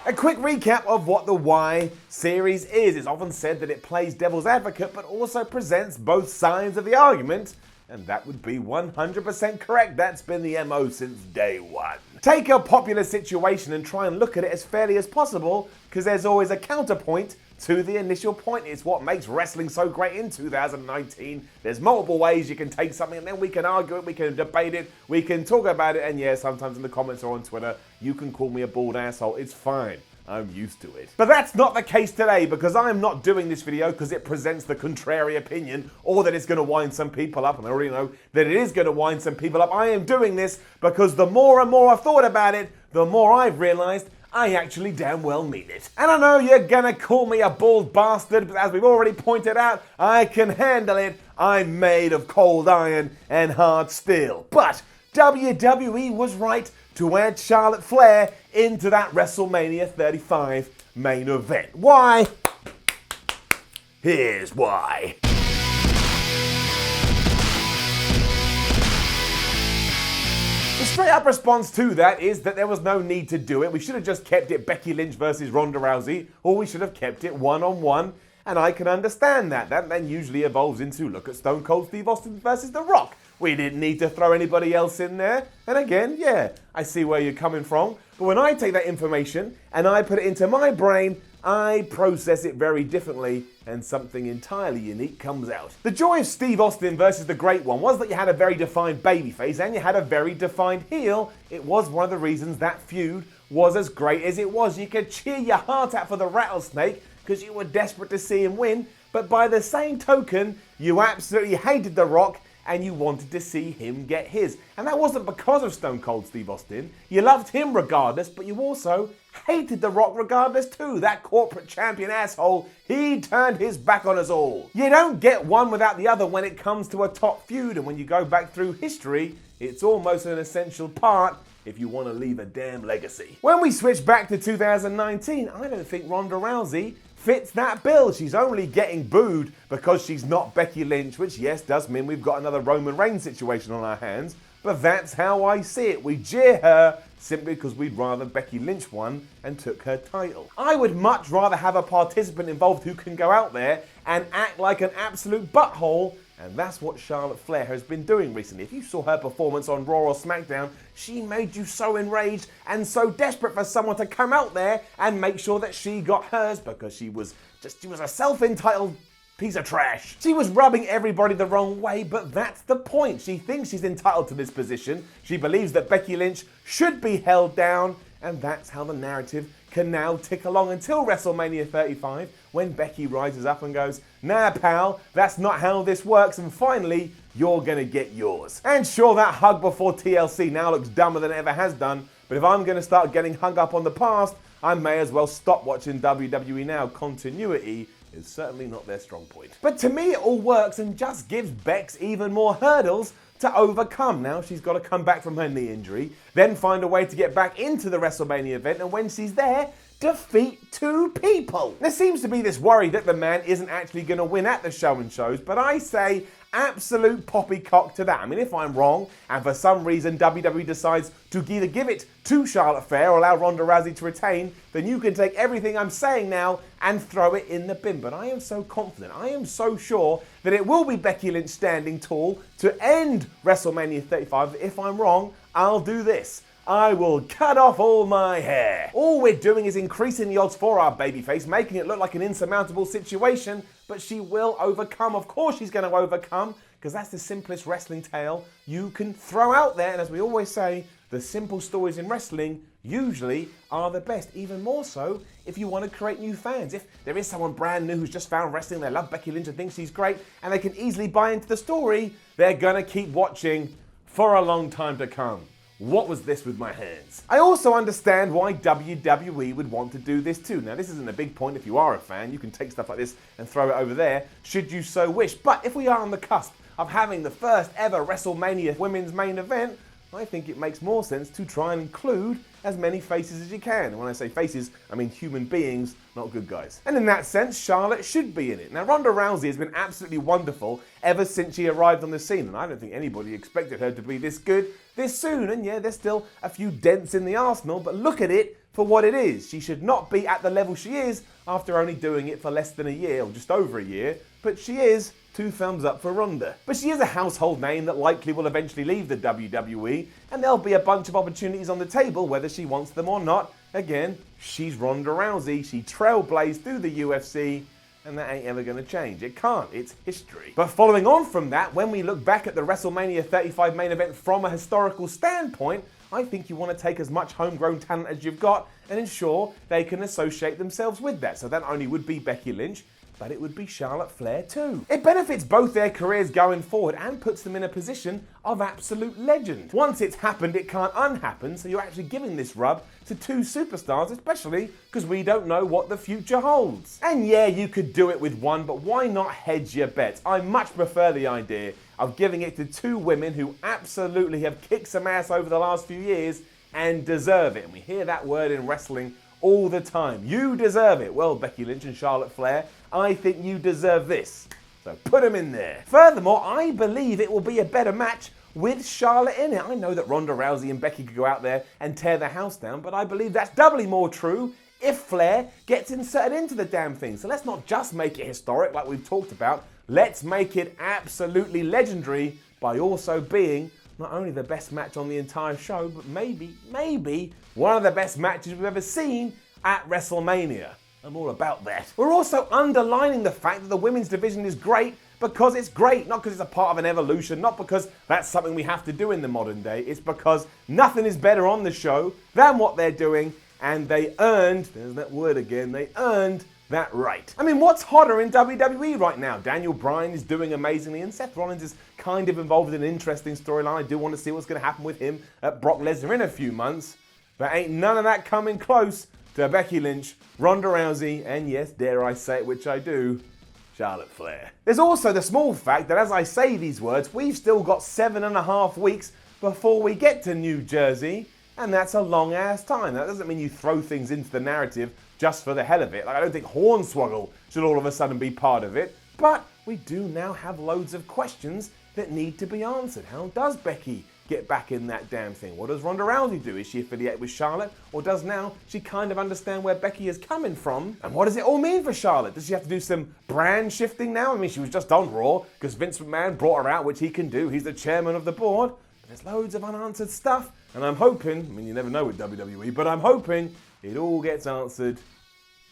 A quick recap of what the Why series is. It's often said that it plays devil's advocate, but also presents both sides of the argument, and that would be 100% correct. That's been the MO since day one. Take a popular situation and try and look at it as fairly as possible, because there's always a counterpoint to the initial point. It's what makes wrestling so great in 2019. There's multiple ways you can take something, and then we can argue it, we can debate it, we can talk about it, and yeah, sometimes in the comments or on Twitter, you can call me a bald asshole. It's fine. I'm used to it. But that's not the case today, because I'm not doing this video because it presents the contrary opinion or that it's going to wind some people up, and I already know that it is going to wind some people up. I am doing this because the more and more I've thought about it, the more I've realized I actually damn well mean it. And I know you're gonna call me a bald bastard, but as we've already pointed out, I can handle it. I'm made of cold iron and hard steel. But WWE was right to add Charlotte Flair into that WrestleMania 35 main event. Why? Here's why. The straight up response to that is that there was no need to do it. We should have just kept it Becky Lynch versus Ronda Rousey, or we should have kept it one-on-one, and I can understand that. That then usually evolves into look at Stone Cold Steve Austin versus The Rock. We didn't need to throw anybody else in there. And again, yeah, I see where you're coming from. But when I take that information and I put it into my brain, I process it very differently, and something entirely unique comes out. The joy of Steve Austin versus the Great One was that you had a very defined babyface and you had a very defined heel. It was one of the reasons that feud was as great as it was. You could cheer your heart out for the Rattlesnake because you were desperate to see him win, but by the same token, you absolutely hated The Rock and you wanted to see him get his. And that wasn't because of Stone Cold Steve Austin. You loved him regardless, but you also hated The Rock regardless too. That corporate champion asshole, he turned his back on us all. You don't get one without the other when it comes to a top feud, and when you go back through history, it's almost an essential part if you want to leave a damn legacy. When we switch back to 2019, I don't think Ronda Rousey fits that bill. She's only getting booed because she's not Becky Lynch, which yes, does mean we've got another Roman Reigns situation on our hands, but that's how I see it. We jeer her simply because we'd rather Becky Lynch won and took her title. I would much rather have a participant involved who can go out there and act like an absolute butthole, and that's what Charlotte Flair has been doing recently. If you saw her performance on Raw or SmackDown, she made you so enraged and so desperate for someone to come out there and make sure that she got hers, because she was a self-entitled piece of trash. She was rubbing everybody the wrong way, but that's the point. She thinks she's entitled to this position. She believes that Becky Lynch should be held down, and that's how the narrative can now tick along until WrestleMania 35, when Becky rises up and goes, nah pal, that's not how this works, and finally, you're gonna get yours. And sure, that hug before TLC now looks dumber than it ever has done, but if I'm gonna start getting hung up on the past, I may as well stop watching WWE now. Continuity is certainly not their strong point. But to me, it all works and just gives Bex even more hurdles to overcome. Now she's got to come back from her knee injury, then find a way to get back into the WrestleMania event, and when she's there, defeat two people. There seems to be this worry that the man isn't actually going to win at the show and shows, but I say absolute poppycock to that. I mean, if I'm wrong, and for some reason WWE decides to either give it to Charlotte Flair or allow Ronda Rousey to retain, then you can take everything I'm saying now and throw it in the bin. But I am so confident, I am so sure that it will be Becky Lynch standing tall to end WrestleMania 35. If I'm wrong, I'll do this. I will cut off all my hair. All we're doing is increasing the odds for our babyface, making it look like an insurmountable situation, but she will overcome. Of course she's going to overcome, because that's the simplest wrestling tale you can throw out there. And as we always say, the simple stories in wrestling usually are the best, even more so if you want to create new fans. If there is someone brand new who's just found wrestling, they love Becky Lynch and think she's great, and they can easily buy into the story, they're going to keep watching for a long time to come. What was this with my hands? I also understand why WWE would want to do this too. Now, this isn't a big point if you are a fan. You can take stuff like this and throw it over there, should you so wish. But if we are on the cusp of having the first ever WrestleMania women's main event, I think it makes more sense to try and include as many faces as you can. And when I say faces, I mean human beings, not good guys. And in that sense, Charlotte should be in it. Now, Ronda Rousey has been absolutely wonderful ever since she arrived on the scene, and I don't think anybody expected her to be this good this soon. And yeah, there's still a few dents in the arsenal, but look at it for what it is. She should not be at the level she is after only doing it for less than a year, or just over a year, but she is. 2 thumbs up for Ronda. But she is a household name that likely will eventually leave the WWE, and there'll be a bunch of opportunities on the table whether she wants them or not. Again, she's Ronda Rousey. She trailblazed through the UFC, and that ain't ever going to change. It can't. It's history. But following on from that, when we look back at the WrestleMania 35 main event from a historical standpoint, I think you want to take as much homegrown talent as you've got and ensure they can associate themselves with that. So that not only would be Becky Lynch, but it would be Charlotte Flair too. It benefits both their careers going forward and puts them in a position of absolute legend. Once it's happened, it can't unhappen, so you're actually giving this rub to 2 superstars, especially because we don't know what the future holds. And yeah, you could do it with one, but why not hedge your bets? I much prefer the idea of giving it to 2 women who absolutely have kicked some ass over the last few years and deserve it. And we hear that word in wrestling all the time. You deserve it. Well, Becky Lynch and Charlotte Flair, I think you deserve this. So put them in there. Furthermore, I believe it will be a better match with Charlotte in it. I know that Ronda Rousey and Becky could go out there and tear the house down, but I believe that's doubly more true if Flair gets inserted into the damn thing. So let's not just make it historic like we've talked about. Let's make it absolutely legendary by also being not only the best match on the entire show, but maybe one of the best matches we've ever seen at WrestleMania. I'm all about that. We're also underlining the fact that the women's division is great because it's great, not because it's a part of an evolution, not because that's something we have to do in the modern day. It's because nothing is better on the show than what they're doing, and they earned, there's that word again, they earned that right. I mean, what's hotter in WWE right now? Daniel Bryan is doing amazingly, and Seth Rollins is kind of involved in an interesting storyline. I do want to see what's going to happen with him at Brock Lesnar in a few months, but ain't none of that coming close to Becky Lynch, Ronda Rousey, and yes, dare I say it, which I do, Charlotte Flair. There's also the small fact that as I say these words, we've still got 7.5 weeks before we get to New Jersey, and that's a long ass time. That doesn't mean you throw things into the narrative just for the hell of it. Like, I don't think Hornswoggle should all of a sudden be part of it, but we do now have loads of questions that need to be answered. How does Becky get back in that damn thing? What does Ronda Rousey do? Is she affiliated with Charlotte, or does now she kind of understand where Becky is coming from? And what does it all mean for Charlotte? Does she have to do some brand shifting now? I mean, she was just on Raw because Vince McMahon brought her out, which he can do. He's the chairman of the board. But there's loads of unanswered stuff, and I'm hoping, I mean, you never know with WWE, but I'm hoping it all gets answered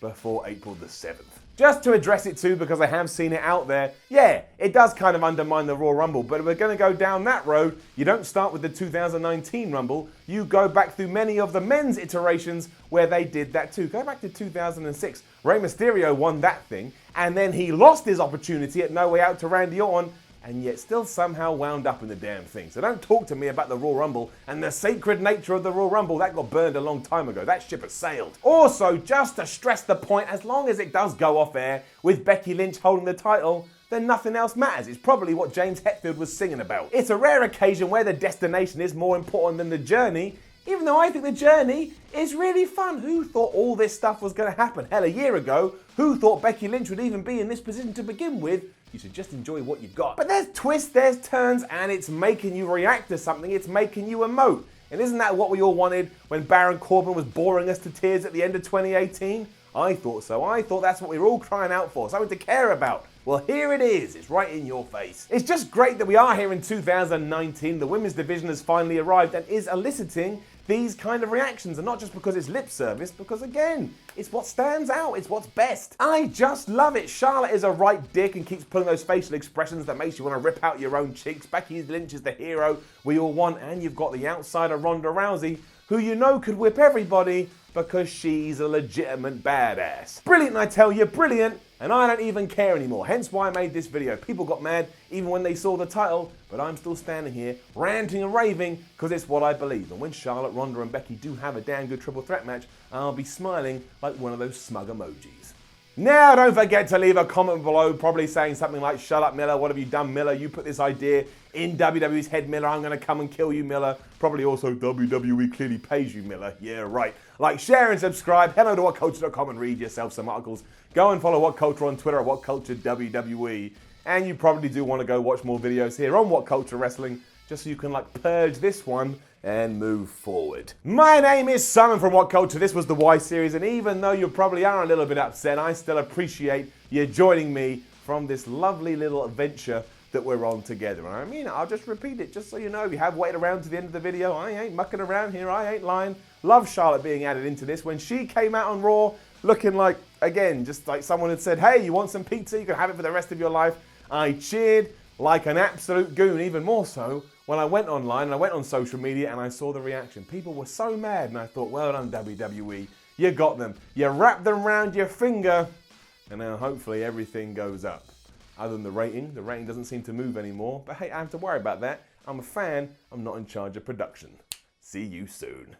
before April the 7th. Just to address it too, because I have seen it out there, yeah, it does kind of undermine the Royal Rumble, but if we're going to go down that road, you don't start with the 2019 Rumble, you go back through many of the men's iterations where they did that too. Go back to 2006, Rey Mysterio won that thing, and then he lost his opportunity at No Way Out to Randy Orton, and yet still somehow wound up in the damn thing. So don't talk to me about the Royal Rumble and the sacred nature of the Royal Rumble. That got burned a long time ago. That ship has sailed. Also, just to stress the point, as long as it does go off air with Becky Lynch holding the title, then nothing else matters. It's probably what James Hetfield was singing about. It's a rare occasion where the destination is more important than the journey, even though I think the journey is really fun. Who thought all this stuff was going to happen? Hell, a year ago, who thought Becky Lynch would even be in this position to begin with? You should just enjoy what you've got. But there's twists, there's turns, and it's making you react to something. It's making you emote. And isn't that what we all wanted when Baron Corbin was boring us to tears at the end of 2018? I thought so. I thought that's what we were all crying out for, something to care about. Well, here it is. It's right in your face. It's just great that we are here in 2019. The women's division has finally arrived and is eliciting these kind of reactions, and not just because it's lip service, because again, it's what stands out, it's what's best. I just love it. Charlotte is a right dick and keeps pulling those facial expressions that makes you want to rip out your own cheeks. Becky Lynch is the hero we all want, and you've got the outsider Ronda Rousey, who you know could whip everybody because she's a legitimate badass. Brilliant, I tell you, brilliant, and I don't even care anymore. Hence why I made this video. People got mad even when they saw the title, but I'm still standing here ranting and raving because it's what I believe. And when Charlotte, Ronda, and Becky do have a damn good triple threat match, I'll be smiling like one of those smug emojis. Now, don't forget to leave a comment below, probably saying something like, "Shut up, Miller. What have you done, Miller? You put this idea in WWE's head, Miller. I'm going to come and kill you, Miller." Probably also, "WWE clearly pays you, Miller." Yeah, right. Like, share, and subscribe. Head over to WhatCulture.com and read yourself some articles. Go and follow WhatCulture on Twitter at WhatCultureWWE. And you probably do want to go watch more videos here on WhatCulture Wrestling, just so you can, like, purge this one and move forward. My name is Simon from WhatCulture. This was the Y Series, and even though you probably are a little bit upset, I still appreciate you joining me from this lovely little adventure that we're on together. And I mean, I'll just repeat it, just so you know. If you have waited around to the end of the video, I ain't mucking around here, I ain't lying. Love Charlotte being added into this. When she came out on Raw, looking like, again, just like someone had said, "Hey, you want some pizza? You can have it for the rest of your life." I cheered like an absolute goon, even more so when I went online and I went on social media and I saw the reaction. People were so mad, and I thought, well done, WWE. You got them. You wrapped them around your finger, and now hopefully everything goes up. Other than the rating doesn't seem to move anymore. But hey, I don't have to worry about that. I'm a fan. I'm not in charge of production. See you soon.